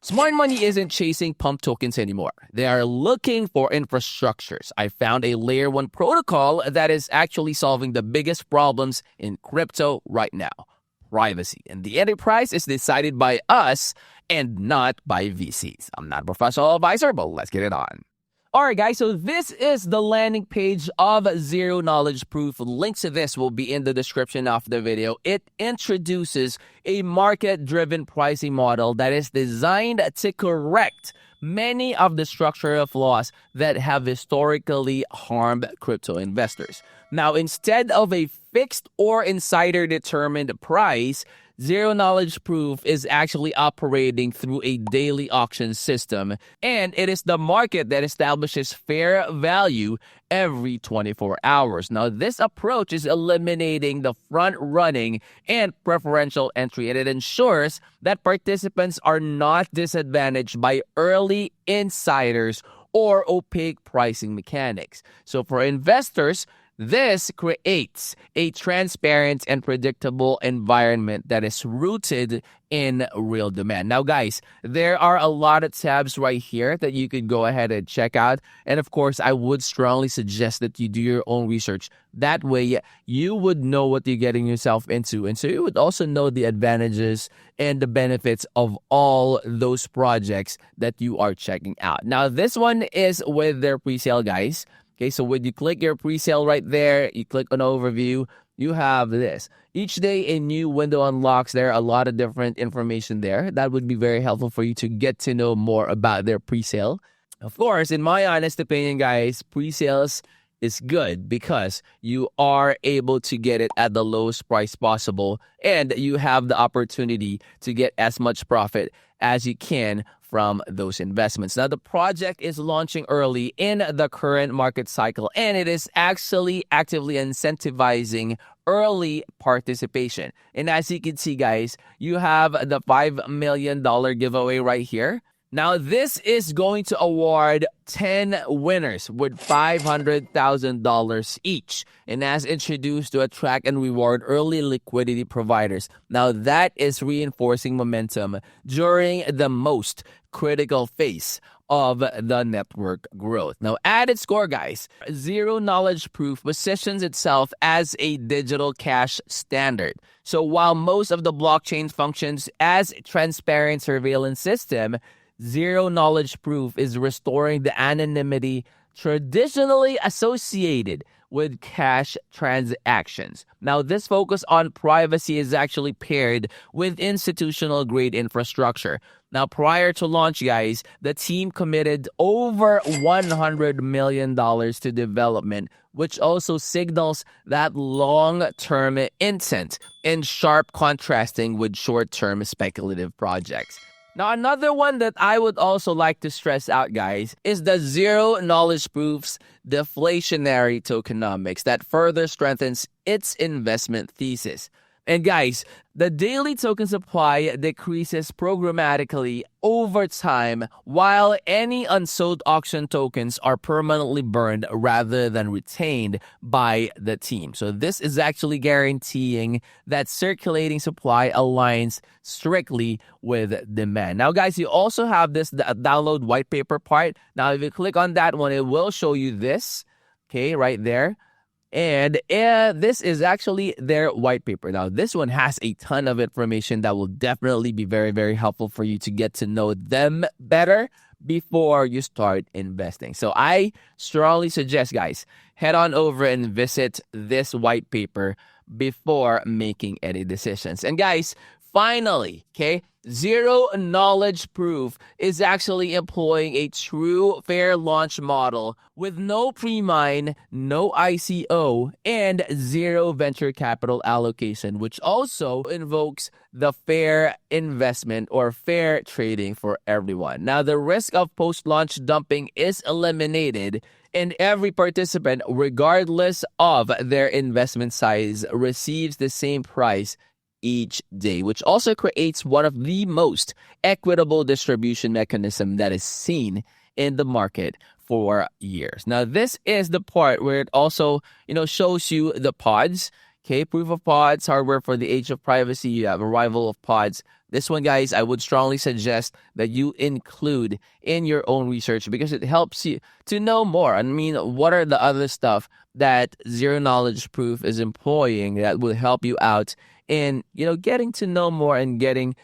Smart money isn't chasing pump tokens anymore. They are looking for infrastructures. I found a layer 1 protocol that is actually solving the biggest problems in crypto right now: privacy. And the entry price is decided by us and not by VCs. I'm not a professional advisor, but let's get it on. Alright guys, so this is the landing page of Zero Knowledge Proof. Links to this will be in the description of the video. It introduces a market-driven pricing model that is designed to correct many of the structural flaws that have historically harmed crypto investors. Now, instead of a fixed or insider-determined price, Zero Knowledge Proof is actually operating through a daily auction system, and it is the market that establishes fair value every 24 hours. Now, this approach is eliminating the front-running and preferential entry, and it ensures that participants are not disadvantaged by early insiders or opaque pricing mechanics. So for investors, this creates a transparent and predictable environment that is rooted in real demand. Now, guys, there are a lot of tabs right here that you could go ahead and check out. And of course, I would strongly suggest that you do your own research. That way, you would know what you're getting yourself into. And so you would also know the advantages and the benefits of all those projects that you are checking out. Now, this one is with their presale, guys. Okay, so when you click your presale right there, you click on overview, you have this. Each day a new window unlocks. There are a lot of different information there. That would be very helpful for you to get to know more about their presale. Of course, in my honest opinion, guys, presales is good because you are able to get it at the lowest price possible, and you have the opportunity to get as much profit as you can from those investments. Now, the project is launching early in the current market cycle, and it is actually actively incentivizing early participation. And as you can see, guys, you have the $5 million giveaway right here. Now, this is going to award 10 winners with $500,000 each, and as introduced to attract and reward early liquidity providers. Now, that is reinforcing momentum during the most critical phase of the network growth. Now, at its core, guys, Zero Knowledge Proof positions itself as a digital cash standard. So while most of the blockchain functions as a transparent surveillance system, Zero Knowledge Proof is restoring the anonymity traditionally associated with cash transactions. Now, this focus on privacy is actually paired with institutional-grade infrastructure. Now, prior to launch, guys, the team committed over $100 million to development, which also signals that long-term intent, in sharp contrasting with short-term speculative projects. Now, another one that I would also like to stress out, guys, is the Zero Knowledge Proof's deflationary tokenomics that further strengthens its investment thesis. And guys, the daily token supply decreases programmatically over time, while any unsold auction tokens are permanently burned rather than retained by the team. So this is actually guaranteeing that circulating supply aligns strictly with demand. Now, guys, you also have this download white paper part. Now, if you click on that one, it will show you this, okay, right there. And this is actually their white paper. Now, this one has a ton of information that will definitely be very, very helpful for you to get to know them better before you start investing. So I strongly suggest, guys, head on over and visit this white paper before making any decisions. And guys, finally, okay, Zero Knowledge Proof is actually employing a true fair launch model with no pre-mine, no ICO, and zero venture capital allocation, which also invokes the fair investment or fair trading for everyone. Now, the risk of post-launch dumping is eliminated, and every participant, regardless of their investment size, receives the same price each day, which also creates one of the most equitable distribution mechanism that is seen in the market for years. Now, this is the part where it also, shows you the pods. Okay, proof of pods, hardware for the age of privacy. You have arrival of pods. This one, guys, I would strongly suggest that you include in your own research because it helps you to know more. I mean, what are the other stuff that zero knowledge proof is employing that will help you out in, getting to know more and getting,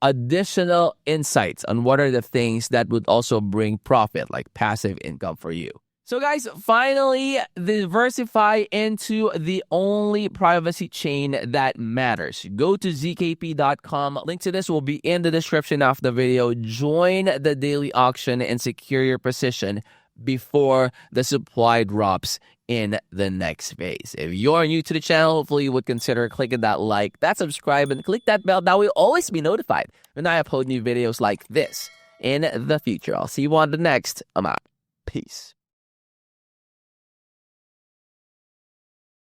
additional insights on what are the things that would also bring profit, like passive income for you. So guys, finally, diversify into the only privacy chain that matters. Go to zkp.com. Link to this will be in the description of the video. Join the daily auction and secure your position before the supply drops in the next phase. If you're new to the channel, hopefully you would consider clicking that like, that subscribe, and click that bell. That will always be notified when I upload new videos like this in the future. I'll see you on the next. I'm out. Peace.